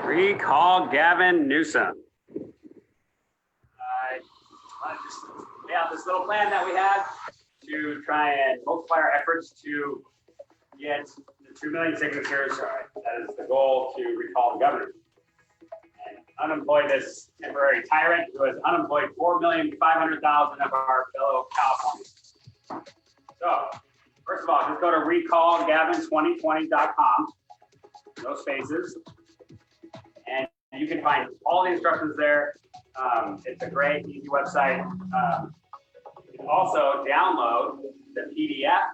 Recall Gavin Newsom. I want to just lay out this little plan that we have to try and multiply our efforts to get the 2 million signatures. That is the goal, to recall the governor and unemploy this temporary tyrant who has unemployed 4,500,000 of our fellow Californians. So, first of all, just go to recallgavin2020.com, no spaces, and you can find all the instructions there. It's a great, easy website. You can also download the PDF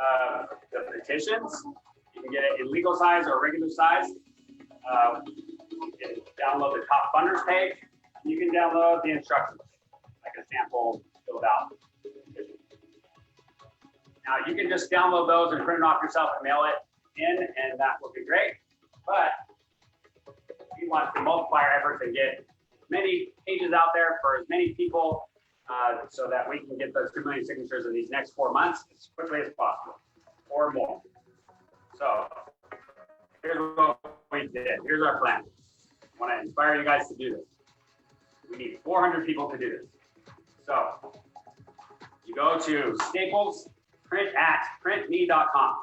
of the petitions. You can get it in legal size or regular size. You can download the top funders page. You can download the instructions, like a sample filled out petition. Now you can just download those and print it off yourself and mail it in, and that would be great. But we want to multiply our efforts and get as many pages out there for as many people so that we can get those 2 million signatures in these next 4 months as quickly as possible or more. So here's what we did. Here's our plan. I want to inspire you guys to do this. We need 400 people to do this. So you go to Staples printme.com.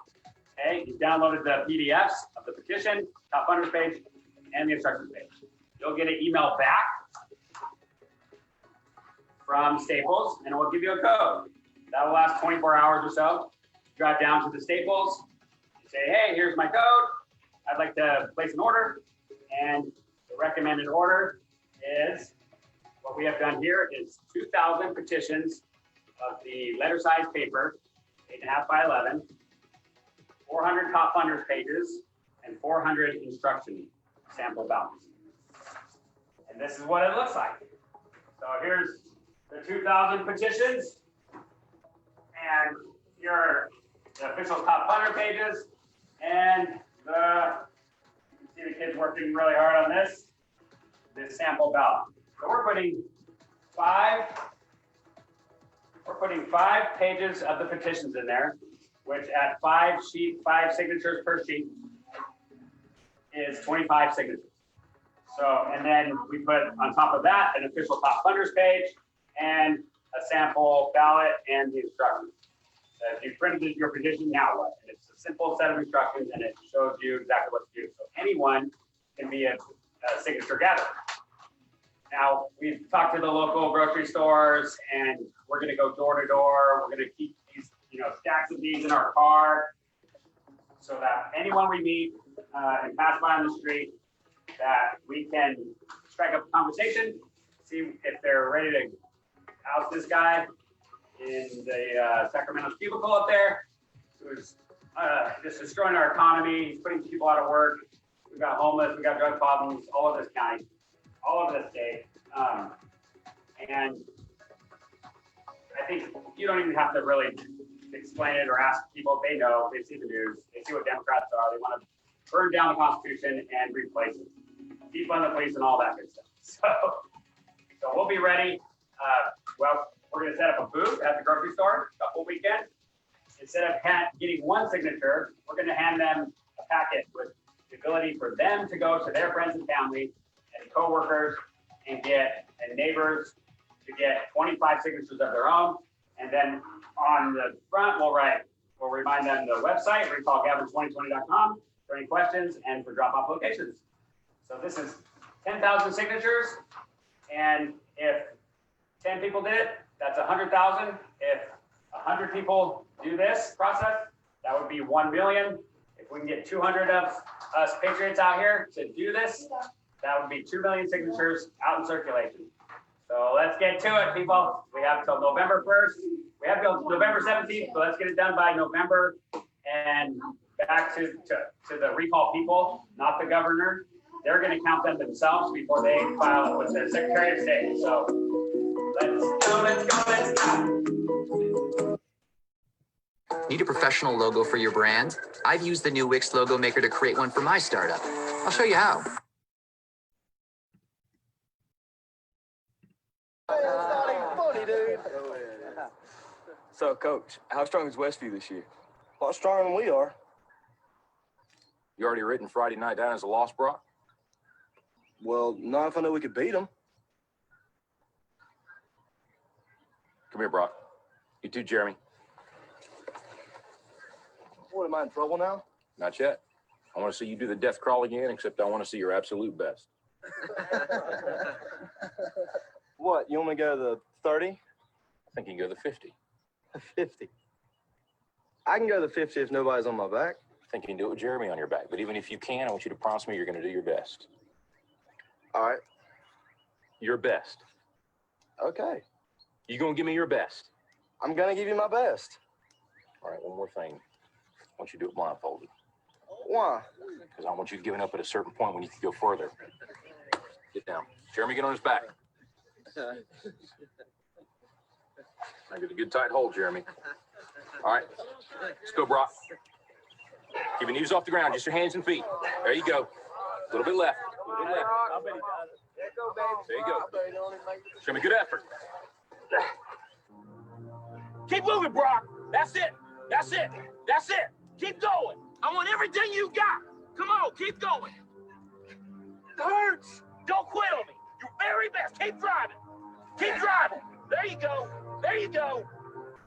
Okay, you downloaded the PDFs of the petition, top funders page, and the instructions page. You'll get an email back from Staples, and it will give you a code. That will last 24 hours or so. Drive down to the Staples, say, hey, here's my code. I'd like to place an order. And the recommended order is, what we have done here is 2,000 petitions of the letter size paper, 8.5 by 11, 400 top funders pages, and 400 instruction sample ballots. And this is what it looks like. So here's the 2,000 petitions, and your the official top funder pages, and you can see the kids working really hard on this sample ballot. So we're putting five pages of the petitions in there, which at 5 signatures per sheet is 25 signatures. So, and then we put on top of that an official top funders page and a sample ballot and the instructions. So if you printed your petition, now what? And it's a simple set of instructions, and it shows you exactly what to do. So anyone can be a signature gatherer. Now, we've talked to the local grocery stores, and we're going to go door to door. We're going to keep these, stacks of these in our car, so that anyone we meet and pass by on the street, that we can strike up a conversation, see if they're ready to oust this guy in the Sacramento cubicle up there, who's just destroying our economy. He's putting people out of work. We've got homeless, we've got drug problems all over this county, all over this state. And I think you don't even have to really explain it or ask people. They know, they see the news, they see what Democrats are. They want to burn down the Constitution and replace it, defund the police and all that good stuff. So we'll be ready. Well, we're going to set up a booth at the grocery store the whole weekend. Instead of getting one signature, we're going to hand them a packet with the ability for them to go to their friends and family and coworkers and neighbors to get 25 signatures of their own. And then on the front, we'll remind them the website, recallgavin2020.com, for any questions and for drop-off locations. So this is 10,000 signatures, and if 10 people did it, that's 100,000. If 100 people do this process, that would be 1 million. If we can get 200 of us patriots out here to do this, that would be 2 million signatures out in circulation. So let's get to it, people. We have till November 1st. We have till November 17th, so let's get it done by November. And back to the recall people, not the governor. They're going to count them themselves before they file it with the Secretary of State. So let's go. Need a professional logo for your brand? I've used the new Wix logo maker to create one for my startup. I'll show you how. So, Coach, how strong is Westview this year? A lot stronger than we are. You already written Friday night down as a loss, Brock? Well, not if I know we could beat them. Come here, Brock. You too, Jeremy. What, am I in trouble now? Not yet. I want to see you do the death crawl again, except I want to see your absolute best. What, you want me to go to the 30? I think you can go the 50. 50. I can go to the 50 if nobody's on my back. I think you can do it with Jeremy on your back. But even if you can, I want you to promise me you're going to do your best. All right. Your best. Okay. You going to give me your best? I'm going to give you my best. All right, one more thing. I want you to do it blindfolded. Why? Because I want you giving up at a certain point when you can go further. Get down. Jeremy, get on his back. Now get a good tight hold, Jeremy. All right, let's go, Brock. Keep your knees off the ground, just your hands and feet. There you go. A little bit left. A little bit left. There you go. Show me good effort. Keep moving, Brock. That's it. That's it. That's it. Keep going. I want everything you got. Come on, keep going. It hurts. Don't quit on me. Your very best. Keep driving. Keep driving. There you go. There you go.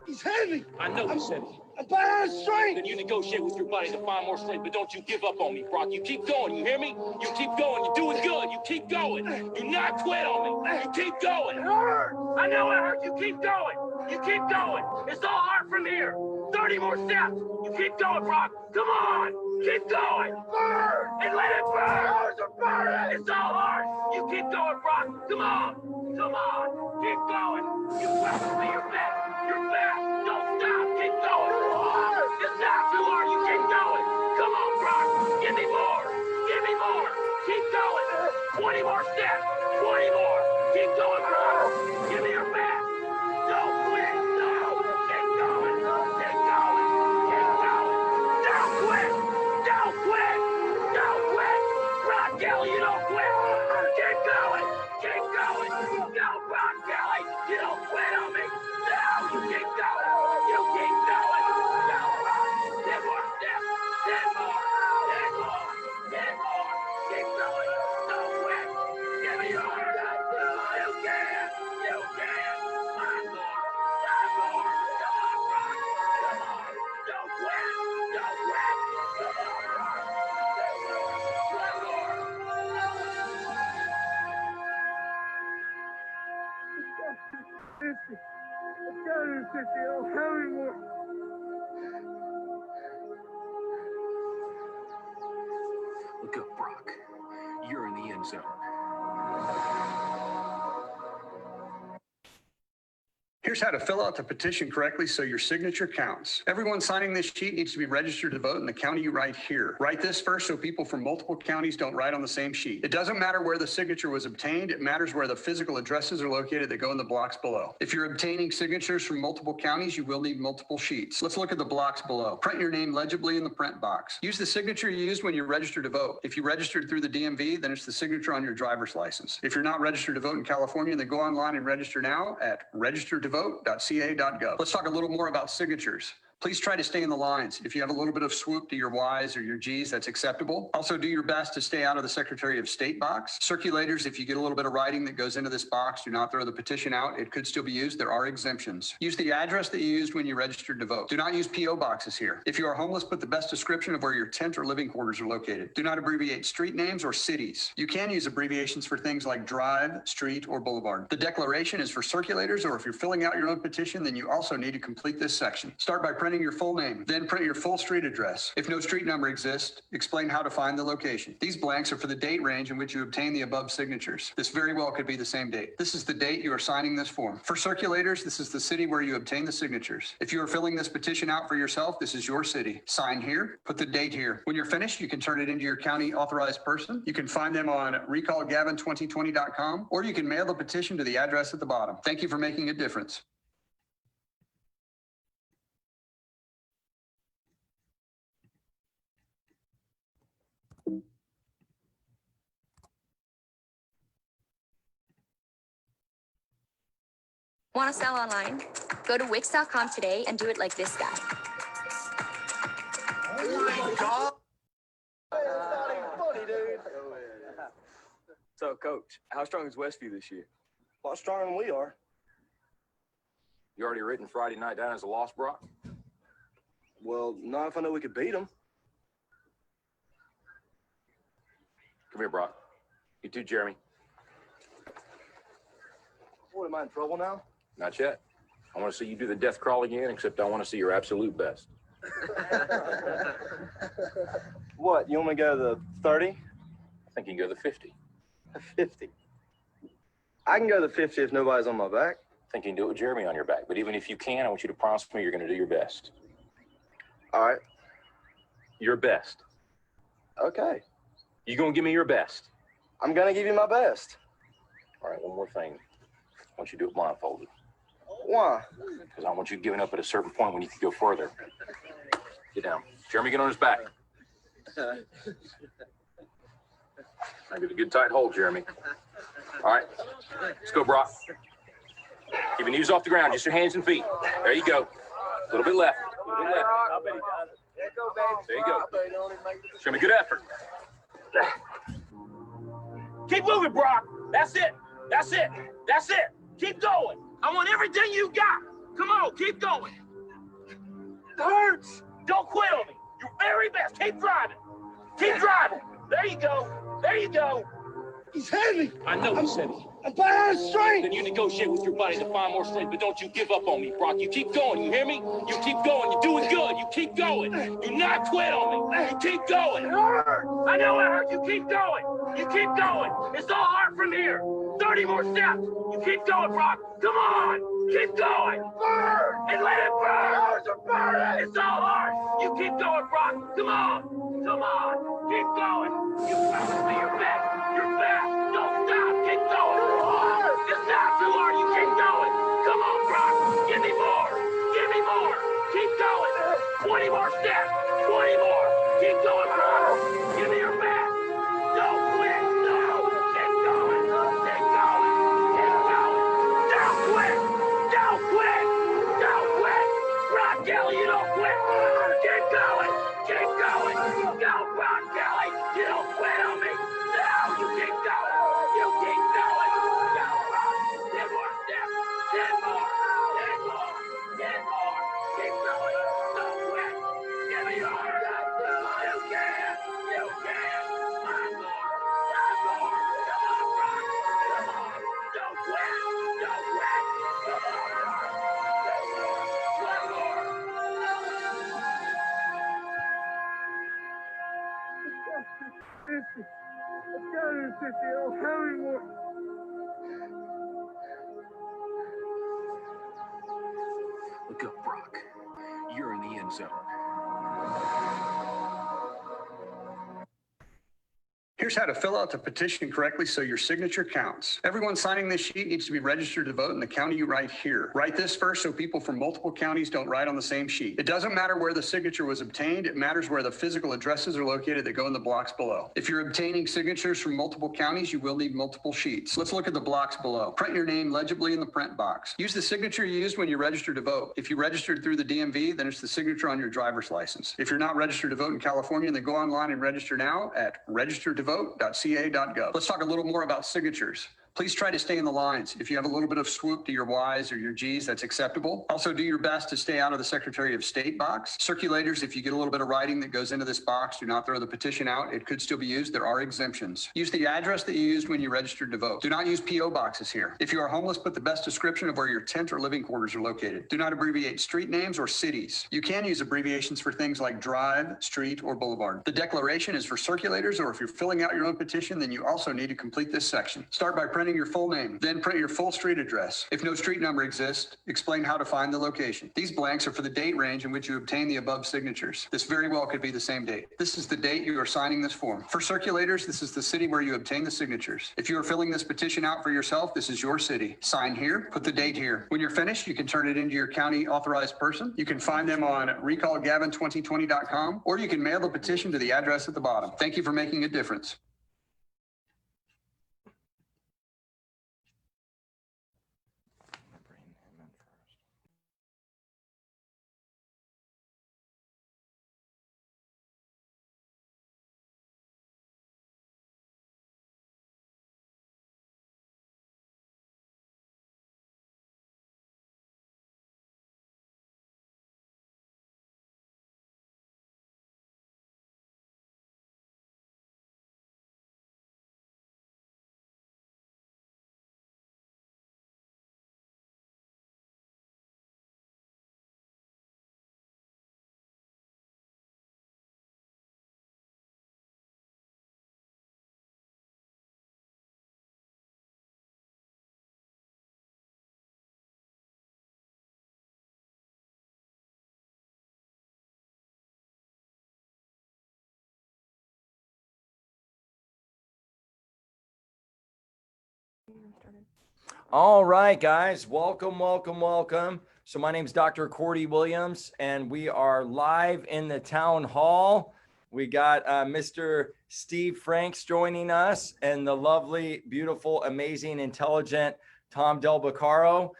He's heavy. I know he's heavy. I'm bad strength. Then you negotiate with your buddy to find more strength, but don't you give up on me, Brock. You keep going, you hear me? You keep going. You're doing good. You keep going. Do not quit on me. You keep going. It hurts. I know it hurts. You keep going. You keep going. It's all hard from here. 30 more steps. You keep going, Brock. Come on. Keep going. Burn. And let it burn. Hurts are burning. It's all hard. You keep going, Brock. Come on. Come on. Keep going. You have to be your best. Your best. Don't stop. Keep going. It's not too hard. You keep going. Come on, Brock. Give me more. Give me more. Keep going. 20 more steps. 20 more. Keep going, Brock. Give me your best. Don't quit. No. Keep going. Keep going. Keep going. Don't quit. Don't quit. Don't quit. Brock Kelly, you don't quit. Keep going. Keep going. No, Brock Kelly, you don't quit on me. No, you keep going. You keep going. No, Brock. 10 more steps. 10 more. 10 more. 10 more. Keep going. Don't quit. Give me your heart. You can. You can. 5 more. 5 more. Come on, Brock. Come on. Don't quit. Don't quit. Come on, Brock. 10 more. 1 more. 50. I've got it at 50. I don't have any more. Look up, Brock. You're in the end zone. Here's how to fill out the petition correctly so your signature counts. Everyone signing this sheet needs to be registered to vote in the county you write here. Write this first so people from multiple counties don't write on the same sheet. It doesn't matter where the signature was obtained. It matters where the physical addresses are located that go in the blocks below. If you're obtaining signatures from multiple counties, you will need multiple sheets. Let's look at the blocks below. Print your name legibly in the print box. Use the signature you used when you registered to vote. If you registered through the DMV, then it's the signature on your driver's license. If you're not registered to vote in California, then go online and register now at registertovote.ca.gov. Let's talk a little more about signatures. Please try to stay in the lines. If you have a little bit of swoop to your Ys or your Gs, that's acceptable. Also, do your best to stay out of the Secretary of State box. Circulators, if you get a little bit of writing that goes into this box, do not throw the petition out. It could still be used. There are exemptions. Use the address that you used when you registered to vote. Do not use P.O. boxes here. If you are homeless, put the best description of where your tent or living quarters are located. Do not abbreviate street names or cities. You can use abbreviations for things like drive, street, or boulevard. The declaration is for circulators, or if you're filling out your own petition, then you also need to complete this section. Start by printing your full name, then print your full street address. If no street number exists, explain how to find the location. These blanks are for the date range in which you obtain the above signatures. This very well could be the same date. This is the date you are signing this form. For circulators, this is the city where you obtain the signatures. If you are filling this petition out for yourself, this is your city. Sign here, put the date here. When you're finished, you can turn it into your county authorized person. You can find them on recallgavin2020.com, or you can mail the petition to the address at the bottom. Thank you for making a difference. Want to sell online? Go to Wix.com today and do it like this guy. Oh my God. So, Coach, how strong is Westview this year? A lot stronger than we are. You already written Friday night down as a loss, Brock? Well, not if I know we could beat them. Come here, Brock. You too, Jeremy. What, am I in trouble now? Not yet. I want to see you do the death crawl again, except I want to see your absolute best. What, you want me to go to the 30? I think you can go the 50. 50. I can go to the 50 if nobody's on my back. I think you can do it with Jeremy on your back. But even if you can, I want you to promise me you're going to do your best. All right. Your best. Okay. You going to give me your best? I'm going to give you my best. All right, one more thing. I want you to do it blindfolded. Why? Because I want you giving up at a certain point when you can go further. Get down. Jeremy, get on his back. I get a good tight hold, Jeremy. All right, let's go, Brock. Keep your knees off the ground, just your hands and feet. There you go. A little bit left. A little bit left. There you go. Show me good effort. Keep moving, Brock. That's it. That's it. That's it. Keep going. I want everything you got. Come on, keep going. It hurts. Don't quit on me. Your very best. Keep driving. Keep driving. There you go. There you go. He's heavy. I know he's heavy. I'm out of strength. Then you negotiate with your body to find more strength, but don't you give up on me, Brock. You keep going, you hear me? You keep going, you're doing good. You keep going. Do not quit on me. You keep going. I know it hurts. You keep going. You keep going. It's all hard from here. 30 more steps. You keep going, Brock. Come on. Keep going. Burn. And let it burn. It's all hard. You keep going, Brock. Come on. Come on. Keep going. You promised me your best. Your best. Don't stop. Keep going. It's not too hard. You keep going. Come on, Brock. Give me more. Give me more. Keep going. 20 more steps. 20 more. Keep going, Brock. Give me your best. Don't quit. No. Keep going. Keep going. Keep going. Don't quit. Don't quit. Don't quit. Brock Kelly, you don't quit. Keep going. Keep going. Go, Brock Kelly. You don't quit on me. No, you keep going. You keep going. Go, Brock. 10 more steps. 10 more. 10 more. 10 more. Keep going. Don't quit. Give me your heart. You can. You can. 5 more. 5 more. Come on, Brock. Come on. Don't quit. Don't quit. Come on, Brock. 1 more. 1 more. 50. I'm down to 50. I don't have any more. Look up, Brock. You're in the end zone. Here's how to fill out the petition correctly so your signature counts. Everyone signing this sheet needs to be registered to vote in the county you write here. Write this first so people from multiple counties don't write on the same sheet. It doesn't matter where the signature was obtained. It matters where the physical addresses are located that go in the blocks below. If you're obtaining signatures from multiple counties, you will need multiple sheets. Let's look at the blocks below. Print your name legibly in the print box. Use the signature you used when you registered to vote. If you registered through the DMV, then it's the signature on your driver's license. If you're not registered to vote in California, then go online and register now at registertovote.ca.gov. Let's talk a little more about signatures. Please try to stay in the lines. If you have a little bit of swoop to your Ys or your Gs, that's acceptable. Also, do your best to stay out of the Secretary of State box. Circulators, if you get a little bit of writing that goes into this box, do not throw the petition out. It could still be used. There are exemptions. Use the address that you used when you registered to vote. Do not use PO boxes here. If you are homeless, put the best description of where your tent or living quarters are located. Do not abbreviate street names or cities. You can use abbreviations for things like drive, street, or boulevard. The declaration is for circulators, or if you're filling out your own petition, then you also need to complete this section. Start by printing your full name, then print your full street address. If no street number exists, explain how to find the location. These blanks are for the date range in which you obtain the above signatures. This very well could be the same date. This is the date you are signing this form. For circulators, this is the city where you obtain the signatures. If you are filling this petition out for yourself, this is your city. Sign here, put the date here. When you're finished, you can turn it into your county authorized person. You can find them on recallgavin2020.com, or you can mail the petition to the address at the bottom. Thank you for making a difference. All right, guys, welcome, welcome, welcome. So my name's Dr. Cordy Williams, and we are live in the town hall. We got Mr. Steve Franks joining us, and the lovely, beautiful, amazing, intelligent Tom Del Beccaro.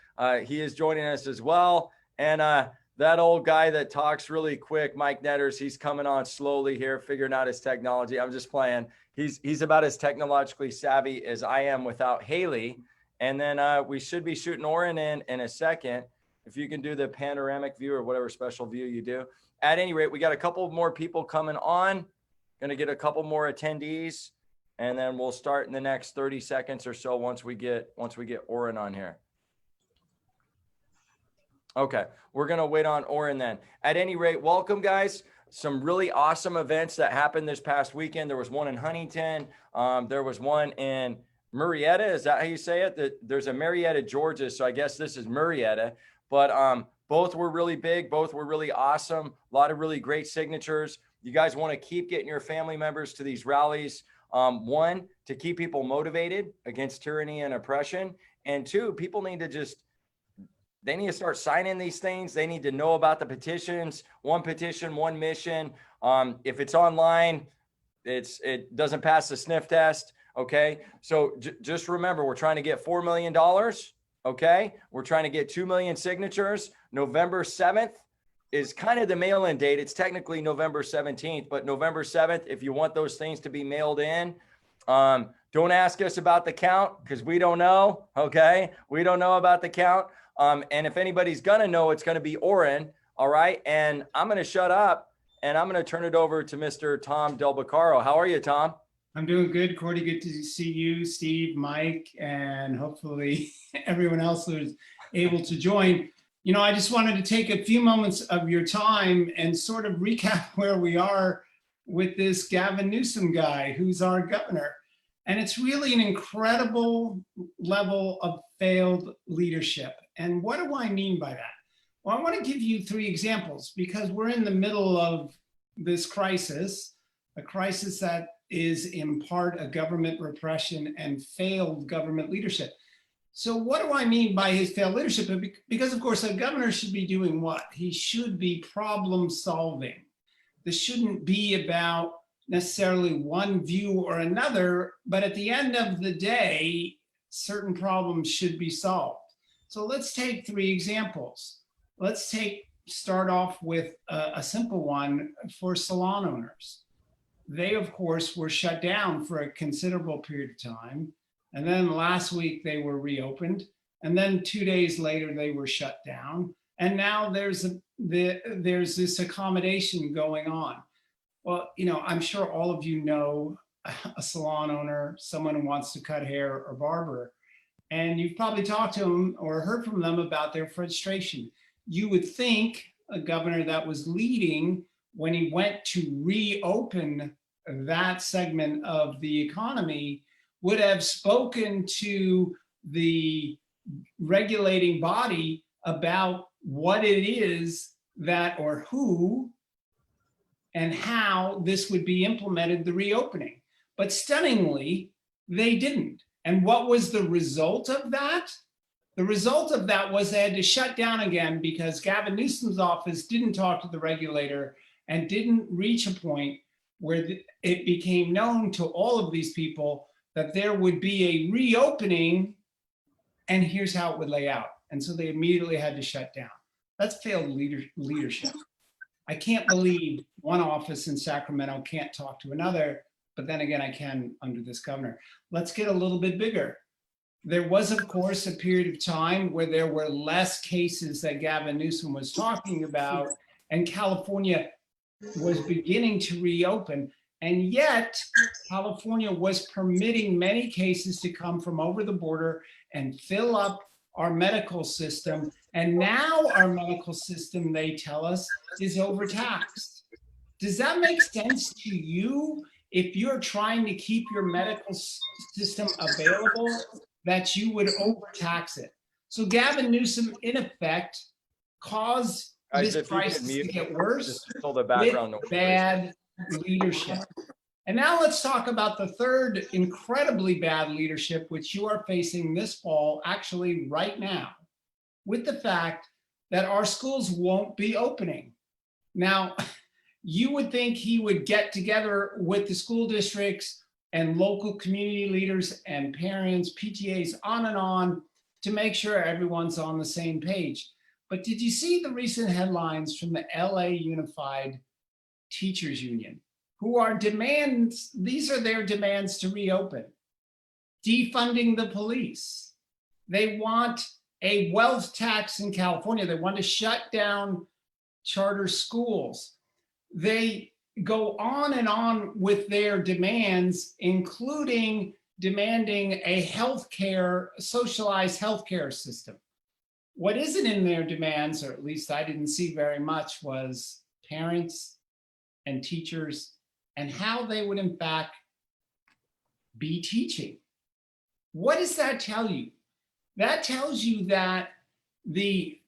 He is joining us as well. And that old guy that talks really quick, Mike Netters, he's coming on slowly here, figuring out his technology. I'm just playing. He's about as technologically savvy as I am without Haley. And then we should be shooting Oren in a second. If you can do the panoramic view or whatever special view you do. At any rate, we got a couple more people coming on. Going to get a couple more attendees, and then we'll start in the next 30 seconds or so once we get Oren on here. Okay, we're going to wait on Oren then. At any rate, welcome, guys. Some really awesome events that happened this past weekend. There was one in Huntington. There was one in Marietta. Is that how you say it? There's a Marietta, Georgia. So I guess this is Marietta. But both were really big. Both were really awesome. A lot of really great signatures. You guys want to keep getting your family members to these rallies. One, to keep people motivated against tyranny and oppression. And two, people need to they need to start signing these things. They need to know about the petitions. One petition, one mission. If it's online, it doesn't pass the sniff test. Okay. So just remember, we're trying to get $4 million. Okay. We're trying to get 2 million signatures. November 7th is kind of the mail-in date. It's technically November 17th, but November 7th, if you want those things to be mailed in, don't ask us about the count because we don't know. Okay. We don't know about the count. And if anybody's going to know, it's going to be Oren. All right. And I'm going to shut up and I'm going to turn it over to Mr. Tom Del Beccaro. How are you, Tom? I'm doing good, Cordy. Good to see you, Steve, Mike, and hopefully everyone else who's able to join. You know, I just wanted to take a few moments of your time and sort of recap where we are with this Gavin Newsom guy, who's our governor. And it's really an incredible level of failed leadership. And what do I mean by that? Well, I want to give you 3 examples because we're in the middle of this crisis, a crisis that is in part a government repression and failed government leadership. So what do I mean by his failed leadership? Because of course a governor should be doing what? He should be problem solving. This shouldn't be about necessarily one view or another, but at the end of the day, certain problems should be solved. So let's take 3 examples. Let's start off with a simple one for salon owners. They, of course, were shut down for a considerable period of time. And then last week they were reopened. And then 2 days later they were shut down. And now there's this accommodation going on. Well, you know, I'm sure all of you know a salon owner, someone who wants to cut hair or barber. And you've probably talked to them or heard from them about their frustration. You would think a governor that was leading when he went to reopen that segment of the economy would have spoken to the regulating body about what it is that or who and how this would be implemented, the reopening. But stunningly, they didn't. And what was the result of that? The result of that was they had to shut down again because Gavin Newsom's office didn't talk to the regulator and didn't reach a point where it became known to all of these people that there would be a reopening and here's how it would lay out. And so they immediately had to shut down. That's failed leadership. I can't believe one office in Sacramento can't talk to another, but then again, I can under this governor. Let's get a little bit bigger. There was, of course, a period of time where there were less cases that Gavin Newsom was talking about, and California was beginning to reopen. And yet, California was permitting many cases to come from over the border and fill up our medical system. And now our medical system, they tell us, is overtaxed. Does that make sense to you? If you're trying to keep your medical system available, that you would overtax it. So Gavin Newsom, in effect, caused this crisis to get worse with bad leadership. And now let's talk about the third incredibly bad leadership, which you are facing this fall, actually right now, with the fact that our schools won't be opening. Now, you would think he would get together with the school districts and local community leaders and parents, PTAs, on and on, to make sure everyone's on the same page. But did you see the recent headlines from the LA Unified Teachers Union, who are demands, these are their demands to reopen, defunding the police. They want a wealth tax in California. They want to shut down charter schools. They go on and on with their demands, including demanding a socialized healthcare system. What isn't in their demands, or at least I didn't see very much, was parents and teachers and how they would in fact be teaching. What does that tell you? That tells you that the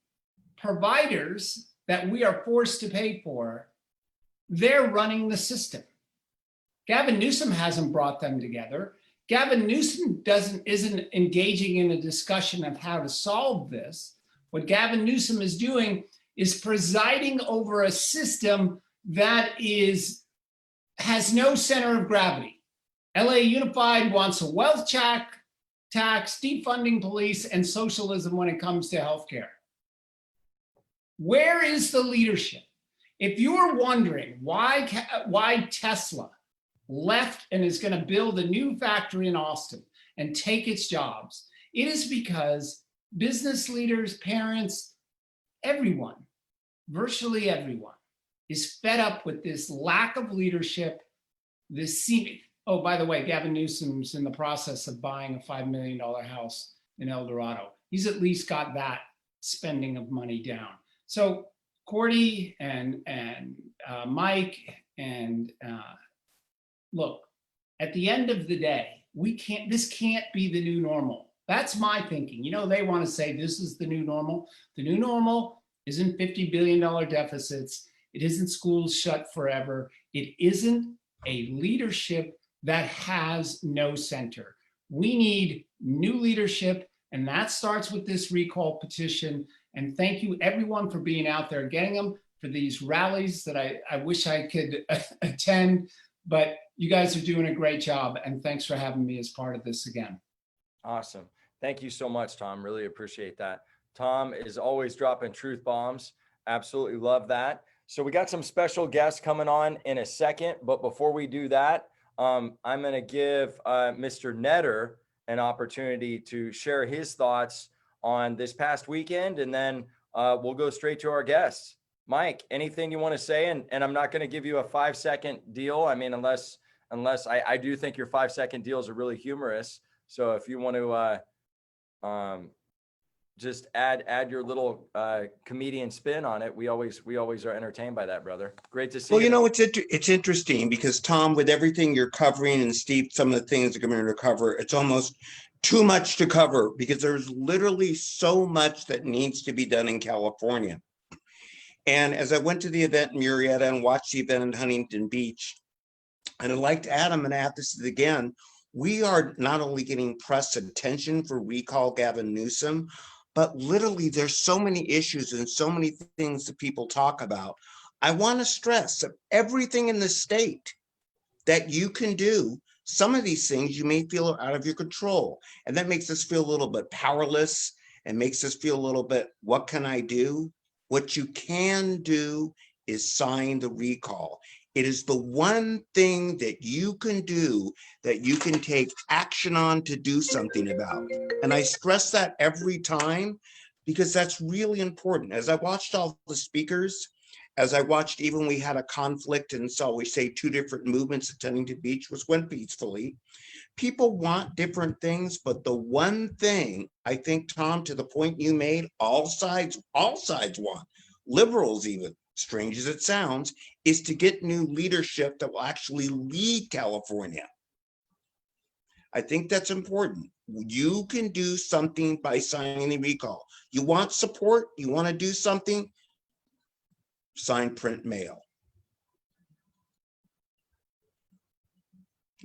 providers that we are forced to pay for, they're running the system. Gavin Newsom hasn't brought them together. Gavin Newsom isn't engaging in a discussion of how to solve this. What Gavin Newsom is doing is presiding over a system that has no center of gravity. LA Unified wants a wealth tax, defunding police, and socialism when it comes to healthcare. Where is the leadership? If you're wondering why Tesla left and is going to build a new factory in Austin and take its jobs, it is because business leaders, parents, everyone, virtually everyone, is fed up with this lack of leadership, oh, by the way, Gavin Newsom's in the process of buying a $5 million house in El Dorado. He's at least got that spending of money down. So Cordy and Mike and look, at the end of the day, this can't be the new normal. That's my thinking. You know, they want to say this is the new normal. The new normal isn't $50 billion deficits. It isn't schools shut forever. It isn't a leadership that has no center. We need new leadership, and that starts with this recall petition. And thank you everyone for being out there, getting them, for these rallies that I wish I could attend, but you guys are doing a great job, and thanks for having me as part of this again. Awesome. Thank you so much, Tom. Really appreciate that. Tom is always dropping truth bombs. Absolutely love that. So we got some special guests coming on in a second, but before we do that, I'm going to give Mr. Netter an opportunity to share his thoughts on this past weekend, and then we'll go straight to our guests. Mike, anything you want to say? And I'm not going to give you a 5-second deal. I mean, unless I do think your 5-second deals are really humorous. So if you want to just add your little comedian spin on it, we always are entertained by that, brother. Great to see you. Well, you know, it's interesting because Tom, with everything you're covering, and Steve, some of the things you're going to cover, it's almost too much to cover because there's literally so much that needs to be done in California. And as I went to the event in Murrieta and watched the event in Huntington Beach, and I'd like to add, I'm going to add this again, we are not only getting press attention for recall Gavin Newsom, but literally there's so many issues and so many things that people talk about. I want to stress that everything in the state that you can do, some of these things you may feel are out of your control. And that makes us feel a little bit powerless and makes us feel a little bit, what can I do? What you can do is sign the recall. It is the one thing that you can do that you can take action on to do something about. And I stress that every time because that's really important. As I watched all the speakers, as I watched, even we had a conflict and saw, we say 2 different movements at Huntington Beach, which went peacefully. People want different things, but the one thing I think, Tom, to the point you made, all sides want, liberals even, strange as it sounds, is to get new leadership that will actually lead California. I think that's important. You can do something by signing the recall. You want support, you want to do something, sign print mail.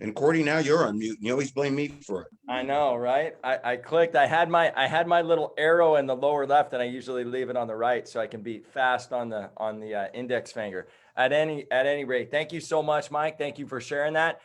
And Cordy, now you're on mute. And you always blame me for it. I know, right? I clicked. I had my little arrow in the lower left, and I usually leave it on the right so I can be fast on the index finger. At any rate, thank you so much, Mike. Thank you for sharing that.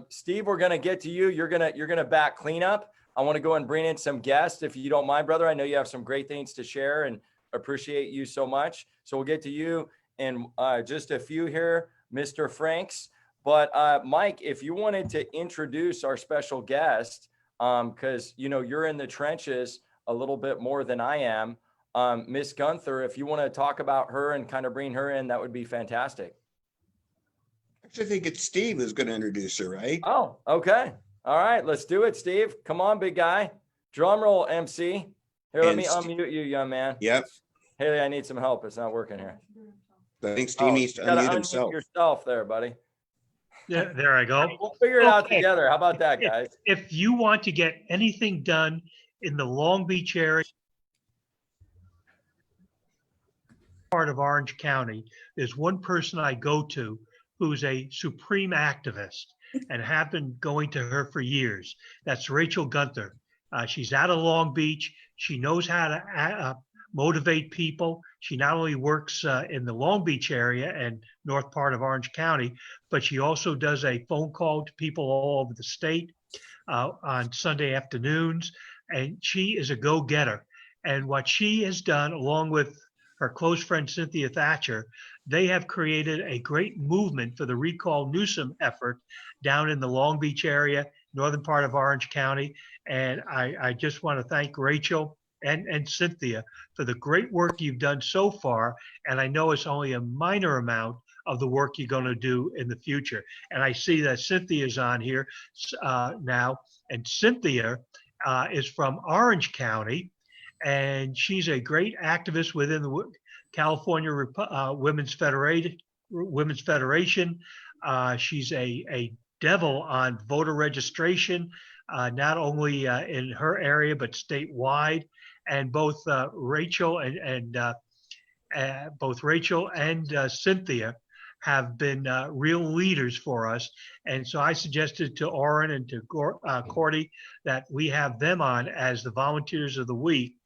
Steve, we're gonna get to you. You're gonna back cleanup. I want to go and bring in some guests, if you don't mind, brother. I know you have some great things to share, and appreciate you so much. So we'll get to you in just a few here, Mr. Franks. But Mike, if you wanted to introduce our special guest, because you're in the trenches a little bit more than I am, Miss Gunther, if you want to talk about her and kind of bring her in, that would be fantastic. Actually, I think it's Steve who's going to introduce her, right? Oh, okay. All right, let's do it, Steve. Come on, big guy. Drum roll, MC. Here, let me unmute you, young man. Yep. Haley, I need some help. It's not working here. I think Steve needs to you gotta unmute himself. yourself there, buddy. Yeah, there I go. We'll figure it out together. How about that, guys? If you want to get anything done in the Long Beach area, part of Orange County, there's one person I go to who's a supreme activist and have been going to her for years. That's Rachel Gunther. She's out of Long Beach. She knows how to motivate people. She not only works in the Long Beach area and north part of Orange County, but she also does a phone call to people all over the state on Sunday afternoons. And she is a go-getter. And what she has done, along with her close friend Cynthia Thatcher, they have created a great movement for the Recall Newsom effort down in the Long Beach area, northern part of Orange County. And I just want to thank Rachel and Cynthia for the great work you've done so far. And I know it's only a minor amount of the work you're going to do in the future. And I see that Cynthia's on here now. And Cynthia is from Orange County, and she's a great activist within the California Women's Federation. She's a devil on voter registration, not only in her area, but statewide. And both Rachel and Cynthia have been real leaders for us. And so I suggested to Oren and to Cordy that we have them on as the volunteers of the week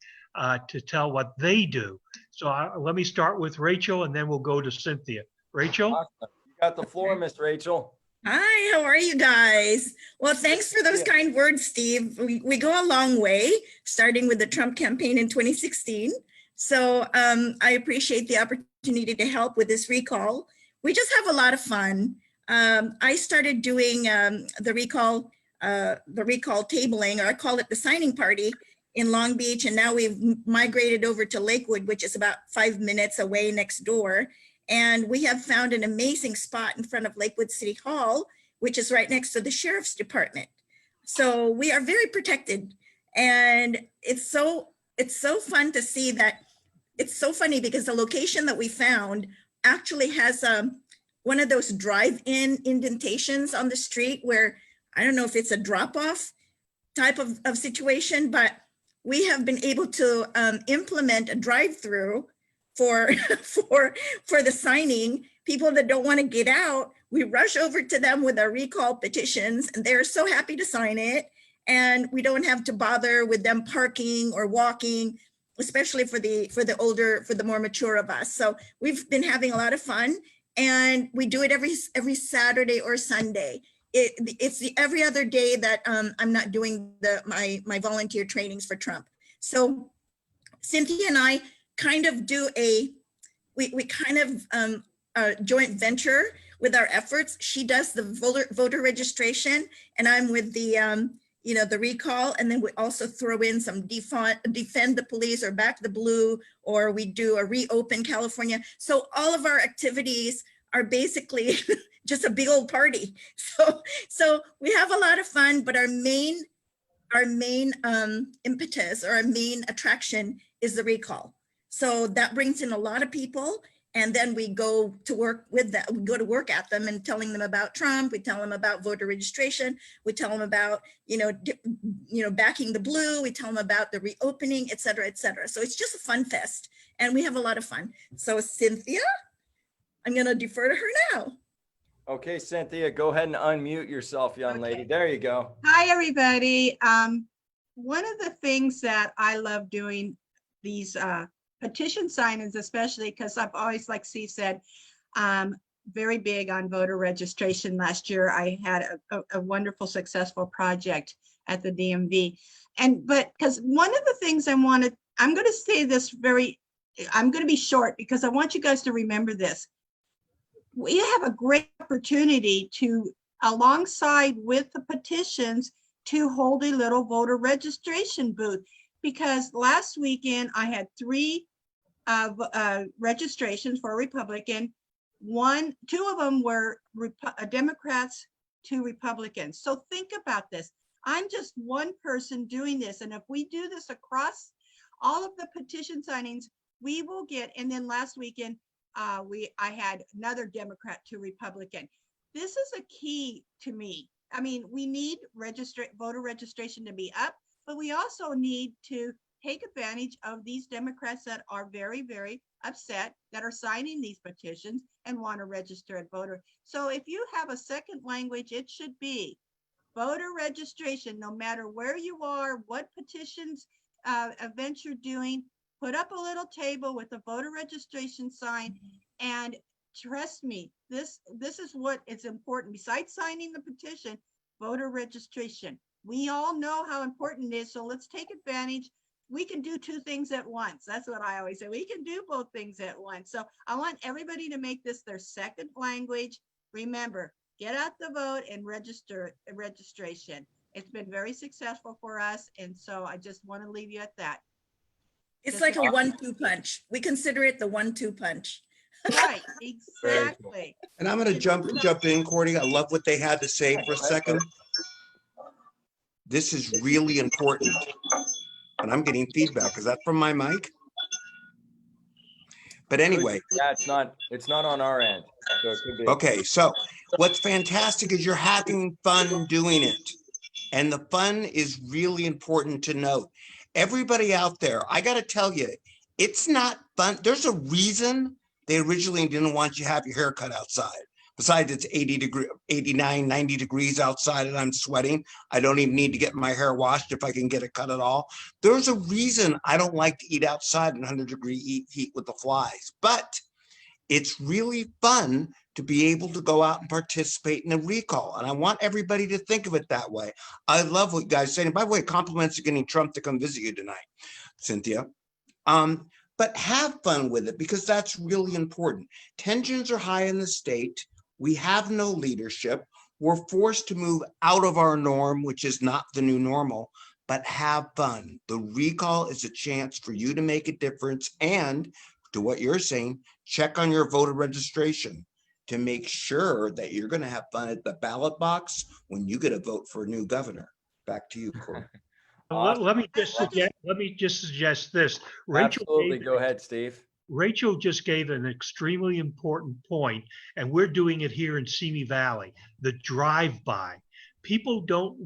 to tell what they do. So let me start with Rachel, and then we'll go to Cynthia. Rachel? Awesome. You got the floor, Miss Rachel. Hi, how are you guys? Well, thanks for those kind words, Steve. We go a long way, starting with the Trump campaign in 2016. So I appreciate the opportunity to help with this recall. We just have a lot of fun. I started doing the recall tabling, or I call it the signing party, in Long Beach, and now we've migrated over to Lakewood, which is about 5 minutes away next door. And we have found an amazing spot in front of Lakewood City Hall, which is right next to the Sheriff's Department. So we are very protected. And it's so fun to see that. It's so funny because the location that we found actually has one of those drive-in indentations on the street where, I don't know if it's a drop-off type of situation, but we have been able to implement a drive-through for the signing. People that don't want to get out, we rush over to them with our recall petitions, and they're so happy to sign it. And we don't have to bother with them parking or walking, especially for the more mature of us. So we've been having a lot of fun, and we do it every Saturday or Sunday. It's every other day that I'm not doing my volunteer trainings for Trump. So Cynthia and I kind of do a joint venture with our efforts. She does the voter registration, and I'm with the the recall, and then we also throw in some defend the police or back the blue, or we do a reopen California. So all of our activities are basically just a big old party. So we have a lot of fun, but our main impetus, or our main attraction, is the recall. So that brings in a lot of people, and then we go to work with them. We go to work at them and telling them about Trump. We tell them about voter registration. We tell them about backing the blue. We tell them about the reopening, et cetera, et cetera. So it's just a fun fest, and we have a lot of fun. So Cynthia, I'm going to defer to her now. Okay, Cynthia, go ahead and unmute yourself, young lady. There you go. Hi, everybody. One of the things that I love doing these petition signings, especially because I've always, like Steve said, very big on voter registration. Last year, I had a wonderful, successful project at the DMV. But because one of the things I'm going to say this I'm going to be short because I want you guys to remember this. We have a great opportunity to, alongside with the petitions, to hold a little voter registration booth. Because last weekend I had 3 registrations for a Republican. 2 of them were Democrats, 2 Republicans. So think about this. I'm just one person doing this. And if we do this across all of the petition signings, we will get, and then last weekend, I had another Democrat, 2 Republican. This is a key to me. I mean, we need voter registration to be up, but we also need to take advantage of these Democrats that are very, very upset, that are signing these petitions and want to register a voter. So if you have a second language, it should be voter registration, no matter where you are, what petitions events you're doing. Put up a little table with a voter registration sign, and trust me, this is what is important. Besides signing the petition, voter registration. We all know how important it is, so let's take advantage. We can do 2 things at once. That's what I always say. We can do both things at once. So I want everybody to make this their second language. Remember, get out the vote and registration. It's been very successful for us, and so I just want to leave you at that. It's like a 1-2 punch. We consider it the 1-2 punch. Right, exactly. And I'm going to jump in, Courtney. I love what they had to say for a second. This is really important. And I'm getting feedback. Is that from my mic? But anyway. Yeah, it's not on our end. So it could be. Okay, so what's fantastic is you're having fun doing it. And the fun is really important to note. Everybody out there, I got to tell you, it's not fun. There's a reason they originally didn't want you to have your hair cut outside. Besides, it's 89, 90 degrees outside and I'm sweating. I don't even need to get my hair washed if I can get it cut at all. There's a reason I don't like to eat outside in 100-degree heat with the flies. But it's really fun to be able to go out and participate in a recall. And I want everybody to think of it that way. I love what you guys say. And by the way, compliments are getting Trump to come visit you tonight, Cynthia. But have fun with it because that's really important. Tensions are high in the state. We have no leadership. We're forced to move out of our norm, which is not the new normal, but have fun. The recall is a chance for you to make a difference. And to what you're saying, check on your voter registration to make sure that you're going to have fun at the ballot box when you get a vote for a new governor. Back to you, Corey. Let me just suggest this. Absolutely. Go ahead, Steve. Rachel just gave an extremely important point, and we're doing it here in Simi Valley, the drive-by. People don't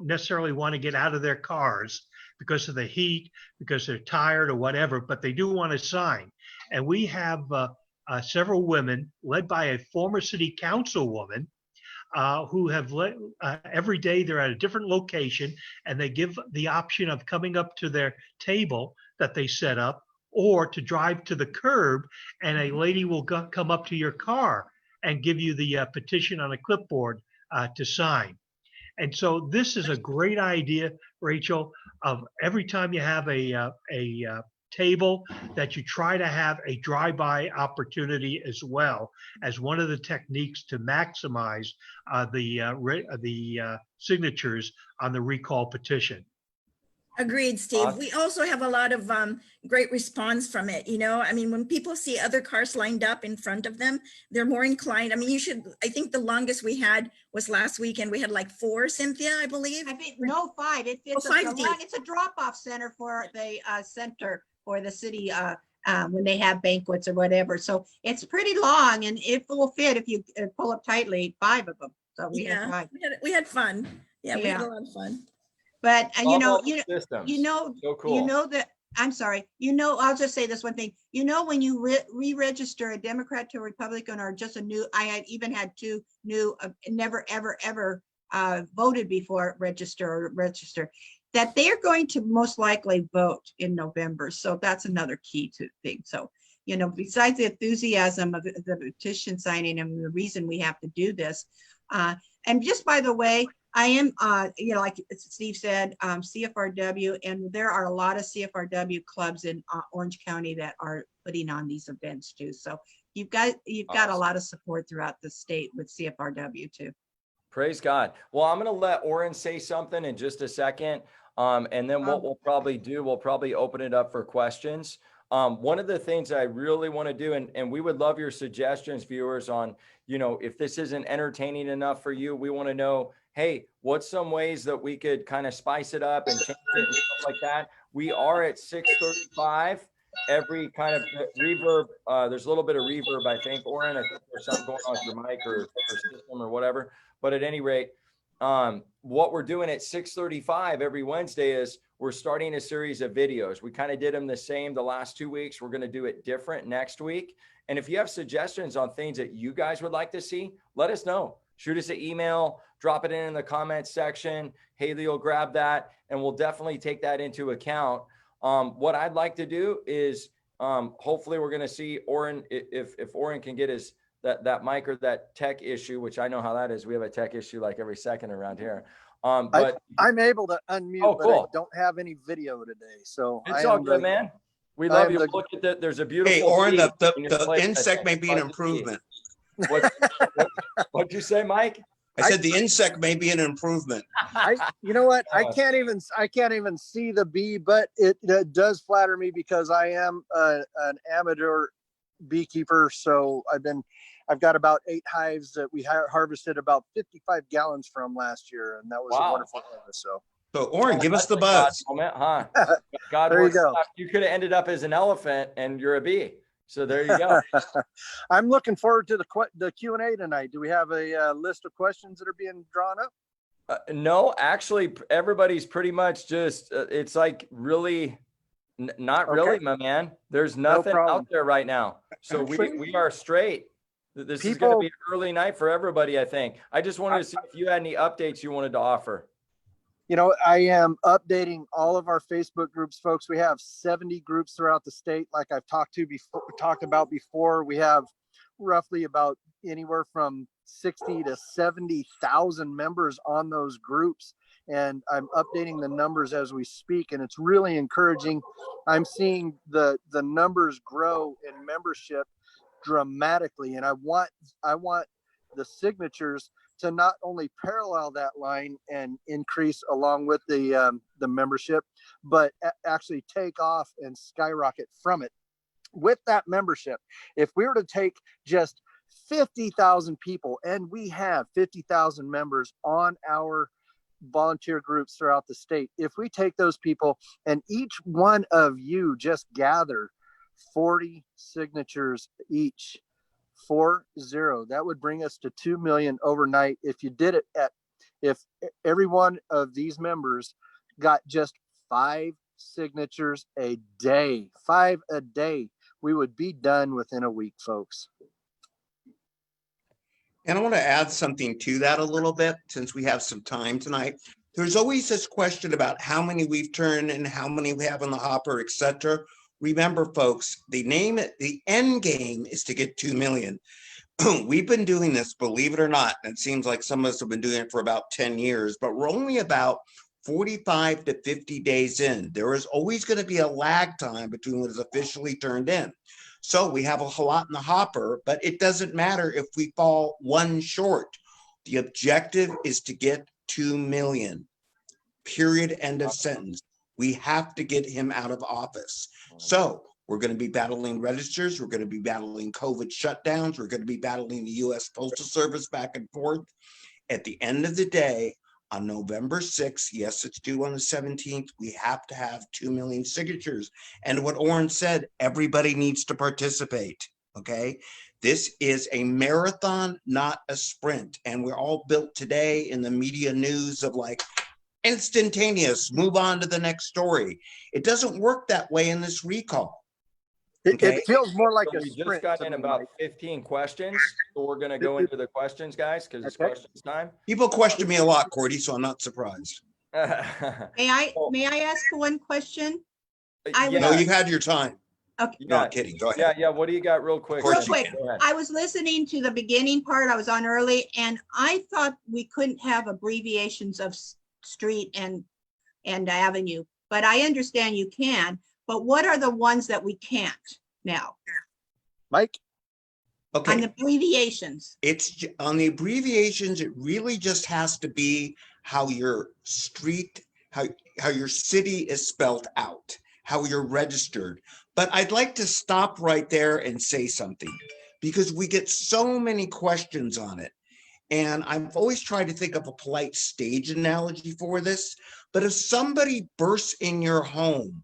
necessarily want to get out of their cars because of the heat, because they're tired or whatever, but they do want to sign. And we have several women led by a former city councilwoman who have every day they're at a different location, and they give the option of coming up to their table that they set up or to drive to the curb, and a lady will come up to your car and give you the petition on a clipboard to sign. And so this is a great idea, Rachel, of every time you have a table that you try to have a drive-by opportunity as well as one of the techniques to maximize the signatures on the recall petition. Agreed, Steve. We also have a lot of great response from it. You know, I mean, when people see other cars lined up in front of them, they're more inclined. I mean, I think the longest we had was last weekend. We had like 4, Cynthia, I believe. I think, no, 5. It's a drop-off center for the center for the city when they have banquets or whatever. So it's pretty long, and it will fit if you pull up tightly, 5 of them. So we had 5. We had fun. Yeah, we had a lot of fun. But So cool. you know that I'm sorry, I'll just say this one thing. When you re-register a Democrat to a Republican or just a new, I had even had two new, never, ever, ever voted before register, that they're going to most likely vote in November. So that's another key to thing. So, besides the enthusiasm of the petition signing and the reason we have to do this. And just by the way, I am, like Steve said, CFRW, and there are a lot of CFRW clubs in Orange County that are putting on these events too. So you've got a lot of support throughout the state with CFRW too. Praise God. Well, I'm going to let Oren say something in just a second. And then what we'll probably do, we'll probably open it up for questions. One of the things I really want to do, and we would love your suggestions, viewers, on, if this isn't entertaining enough for you, we want to know, hey, what's some ways that we could kind of spice it up and change it and stuff like that. We are at 6:35. Every kind of reverb, there's a little bit of reverb, I think. Oren, I think there's something going on with your mic or system or whatever. But at any rate, what we're doing at 6:35 every Wednesday is we're starting a series of videos. We kind of did them the same the last 2 weeks. We're going to do it different next week. And if you have suggestions on things that you guys would like to see, let us know. Shoot us an email, drop it in the comments section. Haley will grab that, and we'll definitely take that into account. What I'd like to do is hopefully we're going to see Oren, if Oren can get his that mic or that tech issue, which I know how that is. We have a tech issue like every second around here. But I'm able to unmute, cool. but I don't have any video today. So it's all good, man. We love you. Look at that. There's a beautiful. Hey, Oren, the insect may be an improvement. What'd you say, Mike? I said the insect may be an improvement. You know what? I can't even see the bee, but it does flatter me because I am an amateur beekeeper. So I've got about 8 hives that we harvested about 55 gallons from last year, and that was a wonderful harvest. So Oren, give us the buzz. God, there you go. You could have ended up as an elephant, and you're a bee. So there you go. I'm looking forward to the Q&A tonight. Do we have a list of questions that are being drawn up? No, actually, everybody's pretty much just, it's like really, not really, my man. There's nothing out there right now. So we are straight. This is going to be an early night for everybody, I think. I just wanted to see if you had any updates you wanted to offer. I am updating all of our Facebook groups, folks. We have 70 groups throughout the state. Like I've talked about before, we have roughly about anywhere from 60 to 70,000 members on those groups. And I'm updating the numbers as we speak. And it's really encouraging. I'm seeing the numbers grow in membership dramatically. And I want the signatures to not only parallel that line and increase along with the membership, but actually take off and skyrocket from it. With that membership, if we were to take just 50,000 people, and we have 50,000 members on our volunteer groups throughout the state, if we take those people and each one of you just gather 40 signatures each, 40, that would bring us to 2 million overnight. If you did it if every one of these members got just 5 signatures a day, 5 a day, we would be done within a week, folks. And I want to add something to that a little bit, since we have some time tonight. There's always this question about how many we've turned and how many we have in the hopper, etc. Remember, folks, the end game is to get 2 million. We've been doing this, believe it or not, and it seems like some of us have been doing it for about 10 years, but we're only about 45 to 50 days in. There is always going to be a lag time between what is officially turned in. So we have a whole lot in the hopper, but it doesn't matter if we fall 1 short. The objective is to get 2 million. Period. End of sentence. We have to get him out of office. So we're going to be battling registers. We're going to be battling COVID shutdowns. We're going to be battling the U.S. Postal Service back and forth. At the end of the day, on November 6th, yes, it's due on the 17th, we have to have 2 million signatures. And what Oren said, everybody needs to participate, okay? This is a marathon, not a sprint. And we're all built today in the media news of like, instantaneous, move on to the next story. It doesn't work that way in this recall. It feels more like So a we just sprint. got to in me, about Mike. 15 questions. So we're going to go into the questions, guys, because it's Okay. questions time. People question me a lot, Cordy, so I'm not surprised. May I ask one question? I No, was- you've had your time. Okay. No, I'm kidding. Go ahead. Yeah. What do you got real quick? Of course Real you quick, can. Go ahead. I was listening to the beginning part. I was on early, and I thought we couldn't have abbreviations of street and avenue, but I understand you can. But what are the ones that we can't now Mike? Okay. on the abbreviations? It's on the abbreviations. It really just has to be how your street, how your city is spelled out, how you're registered. But I'd like to stop right there and say something, because we get so many questions on it. And I've always tried to think of a polite stage analogy for this. But if somebody bursts in your home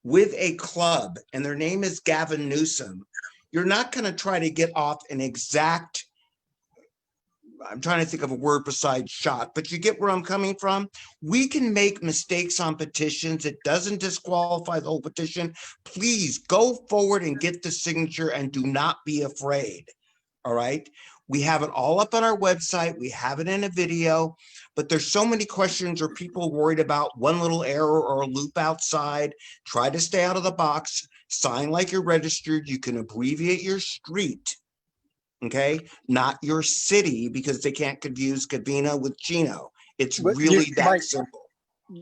with a club and their name is Gavin Newsom, you're not going to try to get off an exact, I'm trying to think of a word besides shot, but you get where I'm coming from. We can make mistakes on petitions. It doesn't disqualify the whole petition. Please go forward and get the signature and do not be afraid. All right. We have it all up on our website. We have it in a video, but there's so many questions or people worried about one little error or a loop outside. Try to stay out of the box. Sign like you're registered. You can abbreviate your street, okay? Not your city, because they can't confuse Covina with Chino. It's But really that Mike, simple.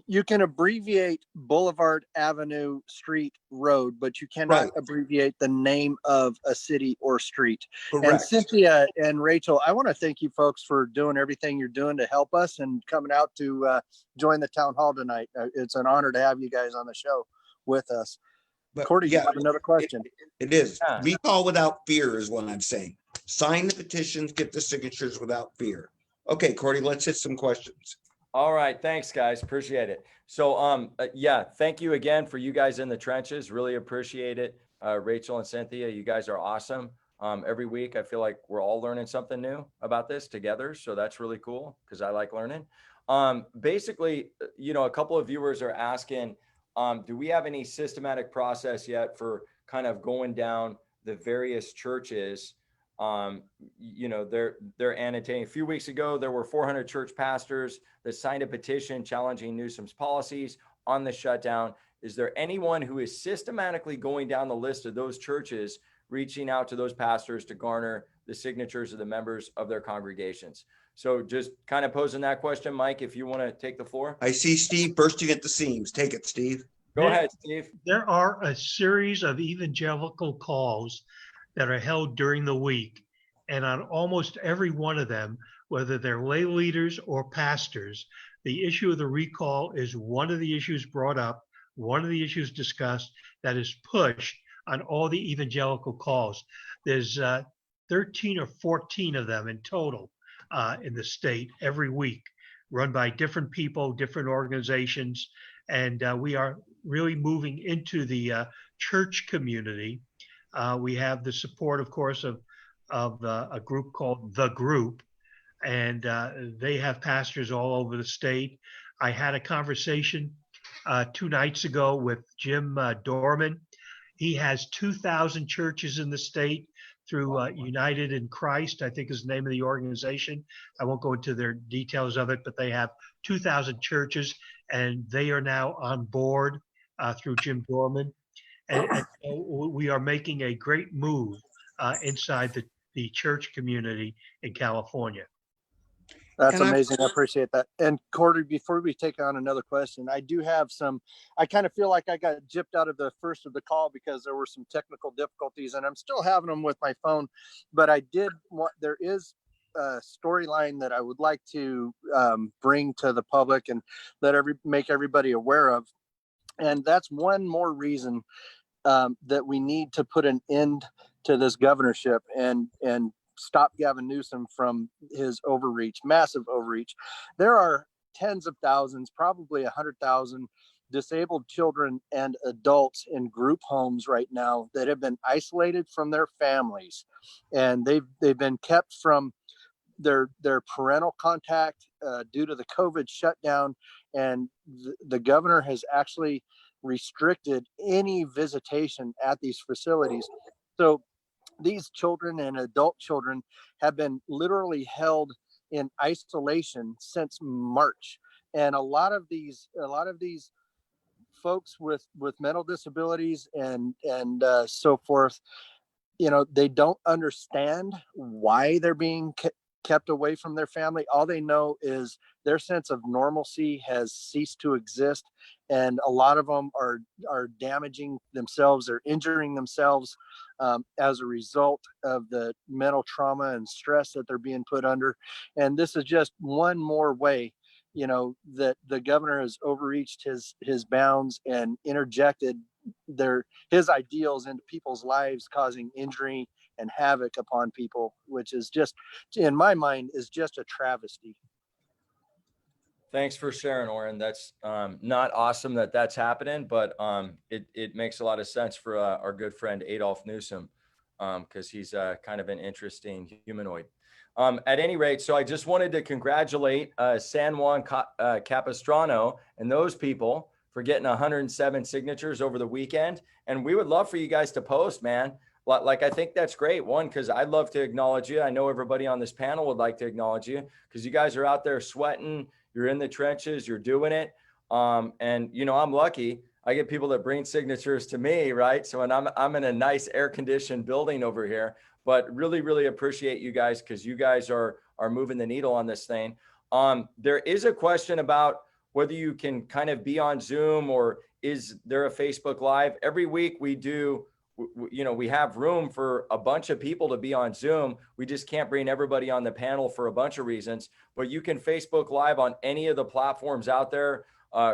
you can abbreviate Boulevard, Avenue, Street, Road, but you cannot Right. abbreviate the name of a city or street. And Correct. Cynthia and Rachel, I want to thank you folks for doing everything you're doing to help us and coming out to join the town hall tonight. It's an honor to have you guys on the show with us. But Cordy, you yeah, have another question. It is. Yeah. Recall without fear is what I'm saying. Sign the petitions, get the signatures without fear. Okay, Cordy, let's hit some questions. All right. Thanks, guys. Appreciate it. So, yeah, thank you again for you guys in the trenches. Really appreciate it. Rachel and Cynthia, you guys are awesome. Every week, I feel like we're all learning something new about this together. So that's really cool because I like learning. Basically, a couple of viewers are asking, do we have any systematic process yet for kind of going down the various churches? They're annotating. A few weeks ago, there were 400 church pastors that signed a petition challenging Newsom's policies on the shutdown. Is there anyone who is systematically going down the list of those churches, reaching out to those pastors to garner the signatures of the members of their congregations? So just kind of posing that question, Mike, if you want to take the floor. I see Steve bursting at the seams. Take it, Steve. Go ahead, Steve. There are a series of evangelical calls that are held during the week. And on almost every one of them, whether they're lay leaders or pastors, the issue of the recall is one of the issues brought up, one of the issues discussed that is pushed on all the evangelical calls. There's 13 or 14 of them in total in the state every week, run by different people, different organizations. And we are really moving into the church community. We have the support, of course, of a group called The Group, and they have pastors all over the state. I had a conversation 2 nights ago with Jim Dorman. He has 2,000 churches in the state through United in Christ, I think is the name of the organization. I won't go into their details of it, but they have 2,000 churches, and they are now on board through Jim Dorman. And so we are making a great move inside the church community in California. That's amazing. I appreciate that. And Cordy, before we take on another question, I do have I kind of feel like I got gypped out of the first of the call because there were some technical difficulties, and I'm still having them with my phone. But there is a storyline that I would like to bring to the public and make everybody aware of. And that's one more reason that we need to put an end to this governorship and stop Gavin Newsom from his massive overreach. There are tens of thousands, probably 100,000 disabled children and adults in group homes right now that have been isolated from their families, and they've been kept from their parental contact due to the COVID shutdown, and the governor has actually restricted any visitation at these facilities. So these children and adult children have been literally held in isolation since March. And a lot of these folks with mental disabilities and so forth, you know, they don't understand why they're being kept away from their family. All they know is their sense of normalcy has ceased to exist, and a lot of them are damaging themselves or injuring themselves as a result of the mental trauma and stress that they're being put under. And this is just one more way, you know, that the governor has overreached his bounds and interjected his ideals into people's lives, causing injury and havoc upon people, which is just, in my mind, is just a travesty. Thanks for sharing, Oren. That's not awesome that that's happening, but it makes a lot of sense for our good friend Adolf Newsom, because he's kind of an interesting humanoid. At any rate, so I just wanted to congratulate San Juan Capistrano and those people for getting 107 signatures over the weekend. And we would love for you guys to post, man. Like, I think that's great. One, because I'd love to acknowledge you. I know everybody on this panel would like to acknowledge you, because you guys are out there sweating. You're in the trenches. You're doing it. And, you know, I'm lucky. I get people that bring signatures to me, right? So, and I'm in a nice air-conditioned building over here. But really, really appreciate you guys, because you guys are moving the needle on this thing. There is a question about whether you can kind of be on Zoom, or is there a Facebook Live? Every week we do, you know, we have room for a bunch of people to be on Zoom. We just can't bring everybody on the panel for a bunch of reasons, but you can Facebook Live on any of the platforms out there.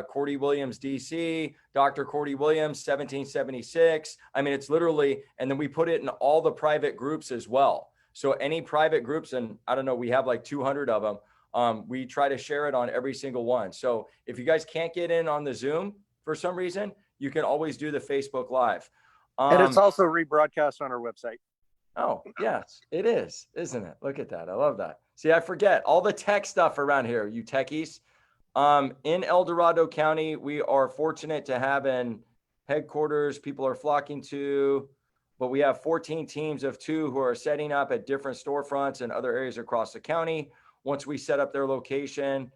Cordy Williams, DC, Dr. Cordy Williams, 1776. I mean, it's literally, and then we put it in all the private groups as well. So any private groups, and I don't know, we have like 200 of them. We try to share it on every single one. So if you guys can't get in on the Zoom for some reason, you can always do the Facebook Live. And it's also rebroadcast on our website. Oh, yes, it is, isn't it? Look at that. I love that. See, I forget all the tech stuff around here, you techies. In El Dorado County, we are fortunate to have an headquarters people are flocking to, but we have 14 teams of 2 who are setting up at different storefronts and other areas across the county. Once we set up their location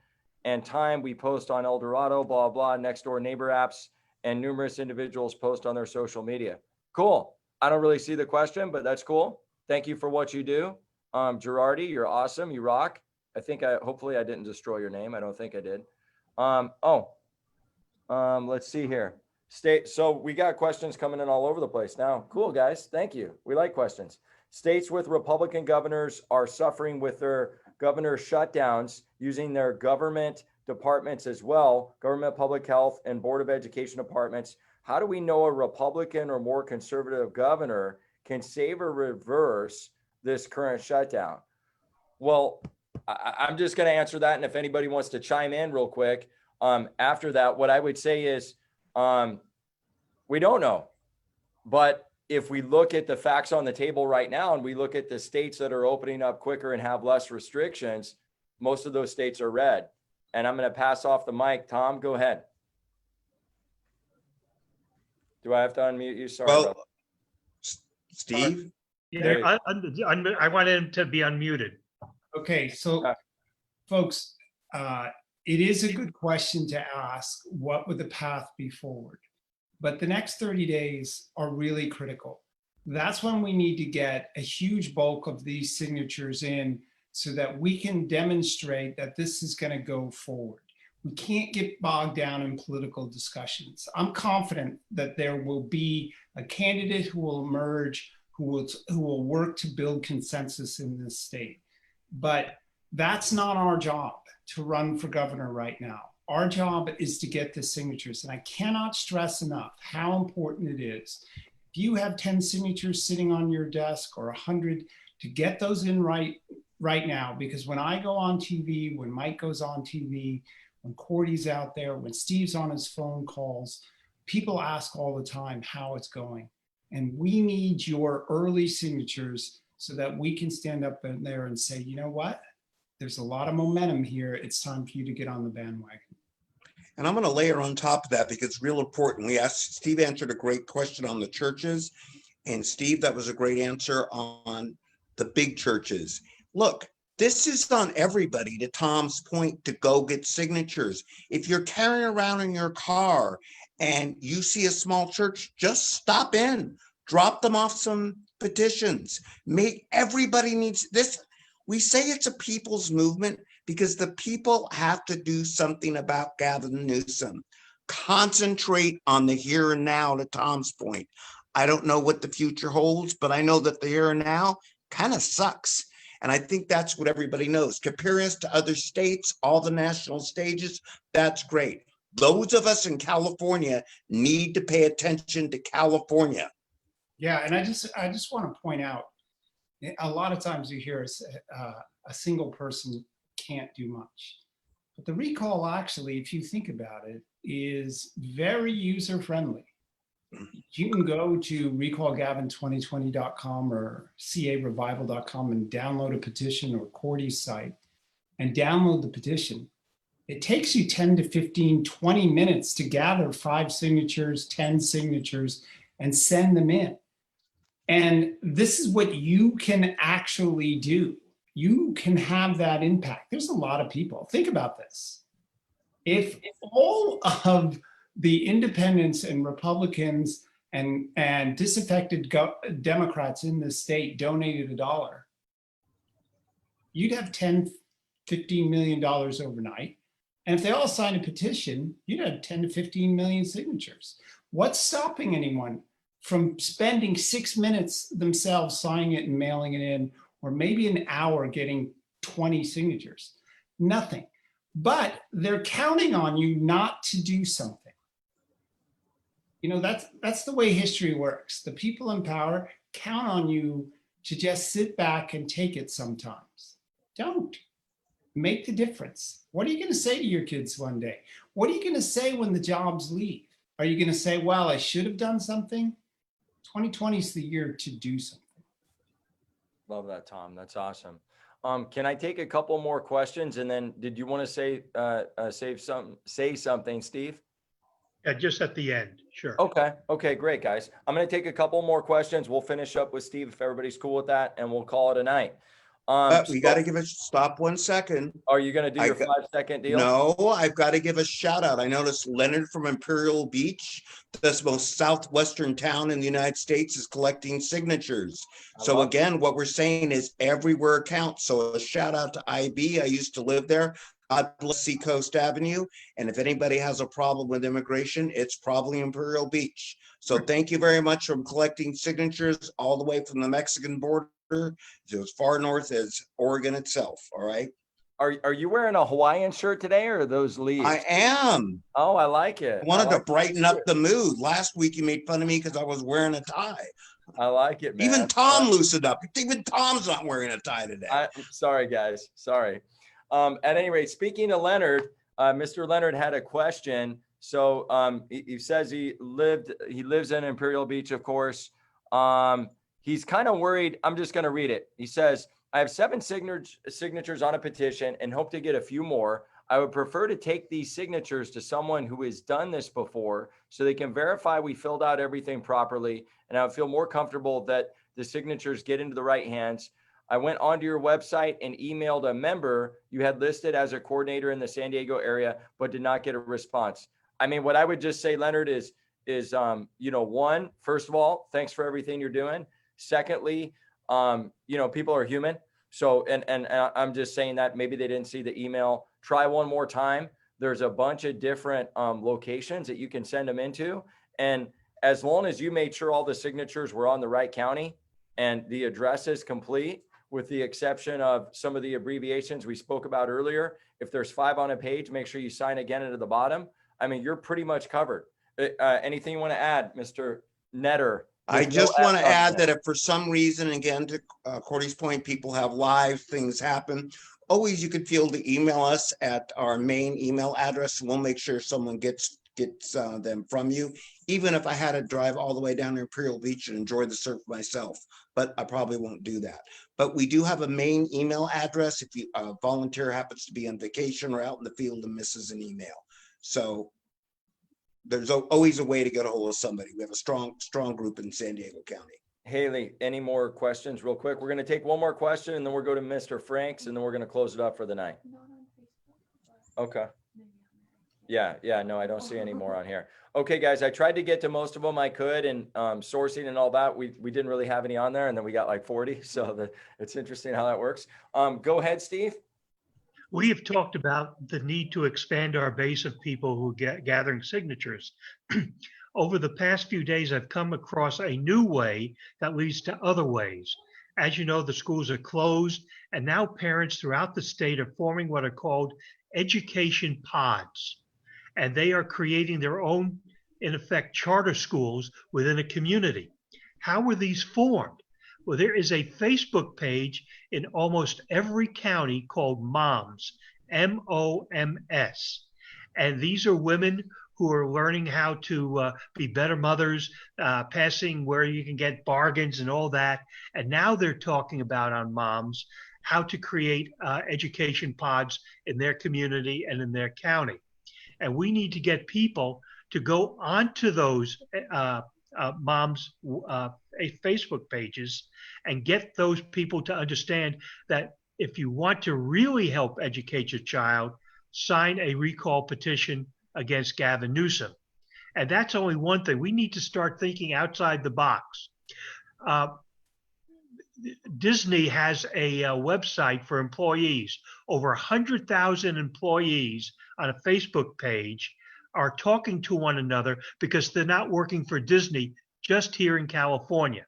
and time, we post on El Dorado, blah, blah, next door neighbor apps, and numerous individuals post on their social media. Cool. I don't really see the question, but that's cool. Thank you for what you do. Girardi, you're awesome. You rock. Hopefully I didn't destroy your name. I don't think I did. Let's see here. So we got questions coming in all over the place now. Cool, guys. Thank you. We like questions. States with Republican governors are suffering with their governor shutdowns, using their government departments as well, government public health and board of education departments. How do we know a Republican or more conservative governor can save or reverse this current shutdown? Well, I'm just going to answer that. And if anybody wants to chime in real quick, after that, what I would say is we don't know. But if we look at the facts on the table right now, and we look at the states that are opening up quicker and have less restrictions, most of those states are red. And I'm going to pass off the mic. Tom, go ahead. Do I have to unmute you? Sorry. Well, Steve? Yeah, I wanted him to be unmuted. Okay, so folks, it is a good question to ask, what would the path be forward? But the next 30 days are really critical. That's when we need to get a huge bulk of these signatures in so that we can demonstrate that this is going to go forward. We can't get bogged down in political discussions. I'm confident that there will be a candidate who will emerge, who will work to build consensus in this state. But that's not our job to run for governor right now. Our job is to get the signatures. And I cannot stress enough how important it is. If you have 10 signatures sitting on your desk or 100, to get those in right now, because when I go on TV, when Mike goes on TV, when Cordy's out there, when Steve's on his phone calls, people ask all the time how it's going. And we need your early signatures so that we can stand up in there and say, you know what? There's a lot of momentum here. It's time for you to get on the bandwagon. And I'm going to layer on top of that because it's real important. Steve answered a great question on the churches. And Steve, that was a great answer on the big churches. Look, this is on everybody, to Tom's point, to go get signatures. If you're carrying around in your car and you see a small church, just stop in, drop them off some petitions. Everybody needs this. We say it's a people's movement because the people have to do something about Gavin Newsom. Concentrate on the here and now, to Tom's point. I don't know what the future holds, but I know that the here and now kind of sucks. And I think that's what everybody knows. Comparing us to other states, all the national stages, that's great. Those of us in California need to pay attention to California. Yeah, and I just want to point out, a lot of times you hear a single person can't do much. But the recall actually, if you think about it, is very user-friendly. You can go to recallgavin2020.com or carevival.com and download a petition, or Cordy's site, and download the petition. It takes you 10 to 15, 20 minutes to gather 5 signatures, 10 signatures, and send them in. And this is what you can actually do. You can have that impact. There's a lot of people. Think about this. If all of the independents and Republicans and disaffected Democrats in the state donated $1, you'd have $10, $15 million overnight. And if they all signed a petition, you'd have 10 to 15 million signatures. What's stopping anyone from spending 6 minutes themselves signing it and mailing it in, or maybe an hour getting 20 signatures? Nothing. But they're counting on you not to do something. You know, that's the way history works. The people in power count on you to just sit back and take it sometimes. Don't. Make the difference. What are you going to say to your kids one day? What are you going to say when the jobs leave? Are you going to say, well, I should have done something? 2020 is the year to do something. Love that, Tom. That's awesome. Can I take a couple more questions? And then did you want to say something, Steve? Yeah, just at the end. Sure. Okay, great, guys. I'm going to take a couple more questions. We'll finish up with Steve if everybody's cool with that, and we'll call it a night. We got to stop 1 second. Are you going to do your 5-second deal? No, I've got to give a shout out. I noticed Leonard from Imperial Beach, the most southwestern town in the United States, is collecting signatures. So again, what we're saying is everywhere counts. So a shout out to IB. I used to live there. God bless Seacoast Avenue. And if anybody has a problem with immigration, it's probably Imperial Beach. So thank you very much for collecting signatures all the way from the Mexican border to as far north as Oregon itself. All right. Are you wearing a Hawaiian shirt today, or are those leaves? I am. Oh, I like it. I wanted to brighten up the mood. Last week you made fun of me because I was wearing a tie. I like it, man. Even Tom loosened up. Even Tom's not wearing a tie today. Sorry, guys. Sorry. At any rate, speaking to Leonard, Mr. Leonard had a question. So he says he lives in Imperial Beach, of course. He's kind of worried. I'm just going to read it. He says, I have 7 signatures on a petition and hope to get a few more. I would prefer to take these signatures to someone who has done this before so they can verify we filled out everything properly. And I would feel more comfortable that the signatures get into the right hands. I went onto your website and emailed a member you had listed as a coordinator in the San Diego area, but did not get a response. I mean, what I would just say, Leonard, is one, first of all, thanks for everything you're doing. Secondly, people are human. So, and I'm just saying that maybe they didn't see the email. Try one more time. There's a bunch of different locations that you can send them into. And as long as you made sure all the signatures were on the right county and the address is complete, with the exception of some of the abbreviations we spoke about earlier, if there's 5 on a page, make sure you sign again into the bottom. I mean, you're pretty much covered. Anything you want to add, Mr. Netter? I just want to add that if for some reason, again, to Cordy's point, people have lives, things happen. Always you could feel to email us at our main email address. We'll make sure someone gets them from you, even if I had to drive all the way down to Imperial Beach and enjoy the surf myself, but I probably won't do that. But we do have a main email address if you a volunteer happens to be on vacation or out in the field and misses an email. So there's always a way to get a hold of somebody. We have a strong group in San Diego County. Haley, any more questions real quick? We're going to take one more question and then we'll go to Mr. Franks and then we're going to close it up for the night. Okay. Yeah, no, I don't see any more on here. Okay, guys, I tried to get to most of them I could, and sourcing and all that, we didn't really have any on there, and then we got like 40. So it's interesting how that works. Go ahead, Steve. We have talked about the need to expand our base of people who get gathering signatures. Over the past few days, I've come across a new way that leads to other ways. As you know, the schools are closed, and now parents throughout the state are forming what are called education pods. And they are creating their own, in effect, charter schools within a community. How were these formed? Well, there is a Facebook page in almost every county called Moms, M-O-M-S. And these are women who are learning how to be better mothers, passing where you can get bargains and all that. And now they're talking about on Moms how to create education pods in their community and in their county. And we need to get people to go onto those moms' Facebook pages and get those people to understand that if you want to really help educate your child, sign a recall petition against Gavin Newsom. And that's only one thing. We need to start thinking outside the box. Disney has a website for employees. Over 100,000 employees on a Facebook page are talking to one another because they're not working for Disney, just here in California.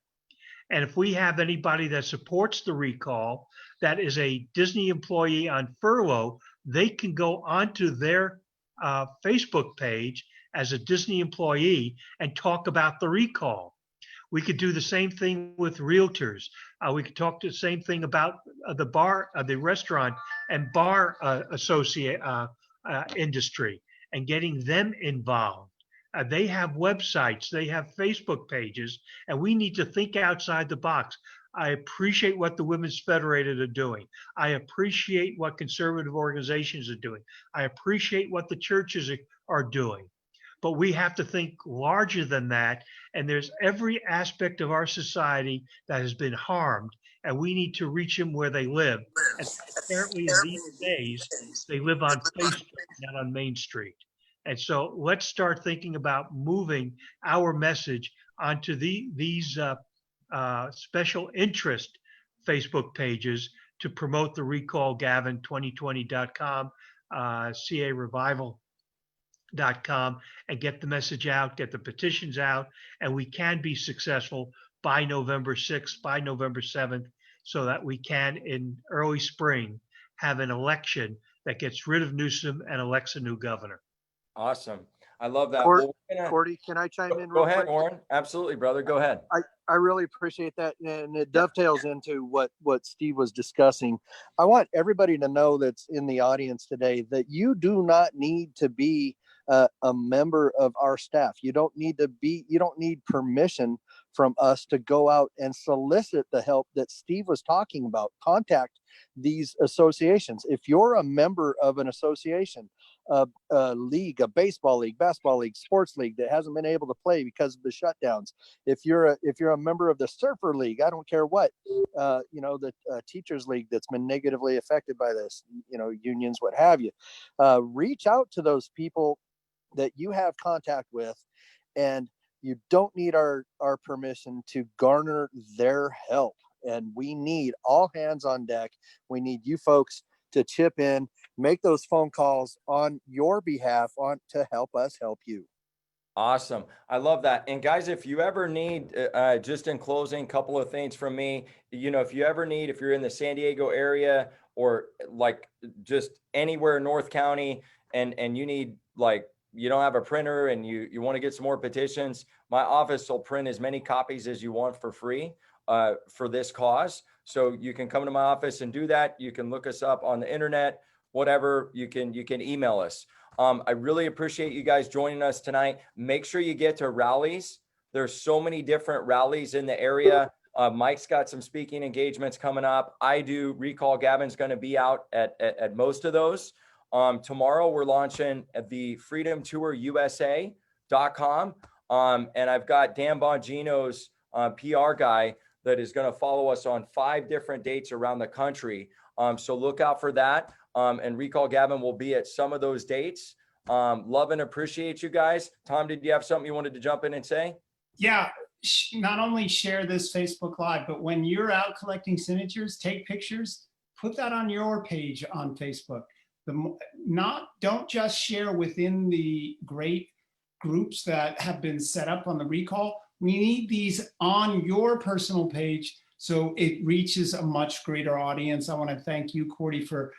And if we have anybody that supports the recall, that is a Disney employee on furlough, they can go onto their Facebook page as a Disney employee and talk about the recall. We could do the same thing with realtors. We could talk the same thing about the restaurant and bar associate industry and getting them involved. They have websites, they have Facebook pages, and we need to think outside the box. I appreciate what the Women's Federated are doing. I appreciate what conservative organizations are doing. I appreciate what the churches are doing. But we have to think larger than that. And there's every aspect of our society that has been harmed, and we need to reach them where they live. And apparently in these days, they live on Place Street, not on Main Street. And so let's start thinking about moving our message onto these special interest Facebook pages to promote the recall Gavin2020.com, CARevival.com, and get the message out, get the petitions out, and we can be successful by November 6th, by November 7th, so that we can, in early spring, have an election that gets rid of Newsom and elects a new governor. Awesome. I love that. Cordy, can I chime in? Go ahead, Warren. Absolutely, brother. Go ahead. I really appreciate that. And it dovetails into what Steve was discussing. I want everybody to know that's in the audience today that you do not need to be a member of our staff. You don't need permission from us to go out and solicit the help that Steve was talking about. Contact these associations. If you're a member of an association, a league, a baseball league, basketball league, sports league that hasn't been able to play because of the shutdowns, if you're a member of the surfer league, I don't care what, the teachers league that's been negatively affected by this, unions, what have you, reach out to those people that you have contact with, and you don't need our permission to garner their help. And we need all hands on deck. We need you folks to chip in, make those phone calls on your behalf to help us help you. Awesome. I love that. And guys, if you ever need, just in closing, couple of things from me, if you're in the San Diego area or like just anywhere in North County and you need you don't have a printer and you want to get some more petitions, my office will print as many copies as you want for free for this cause. So you can come to my office and do that. You can look us up on the internet, whatever. You can email us. I really appreciate you guys joining us tonight. Make sure you get to rallies. There's so many different rallies in the area. Mike's got some speaking engagements coming up. I do. Recall Gavin's going to be out at most of those. Tomorrow we're launching at the freedomtourusa.com. And I've got Dan Bongino's PR guy that is going to follow us on 5 different dates around the country. So look out for that. And Recall Gavin will be at some of those dates. Love and appreciate you guys. Tom, did you have something you wanted to jump in and say? Yeah, not only share this Facebook Live, but when you're out collecting signatures, take pictures, put that on your page on Facebook. Don't just share within the great groups that have been set up on the recall. We need these on your personal page so it reaches a much greater audience. I want to thank you, Cordy, for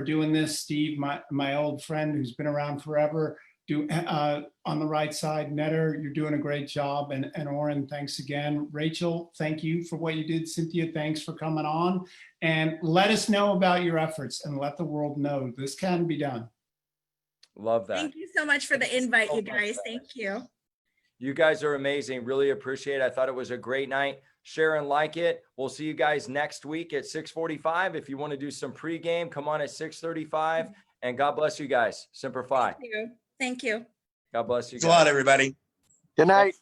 doing this. Steve, my old friend who's been around forever, on the right side. Netter, you're doing a great job. And Oren, thanks again. Rachel, thank you for what you did. Cynthia, thanks for coming on. And let us know about your efforts and let the world know this can be done. Love that. Thank you so much for the invite, you guys. Thank you. You guys are amazing. Really appreciate it. I thought it was a great night. Share and like it. We'll see you guys next week at 6:45. If you want to do some pregame, come on at 6:35. And God bless you guys. Semper Fi. Thank you. Thank you. God bless you Thanks guys. a lot, everybody. Good night.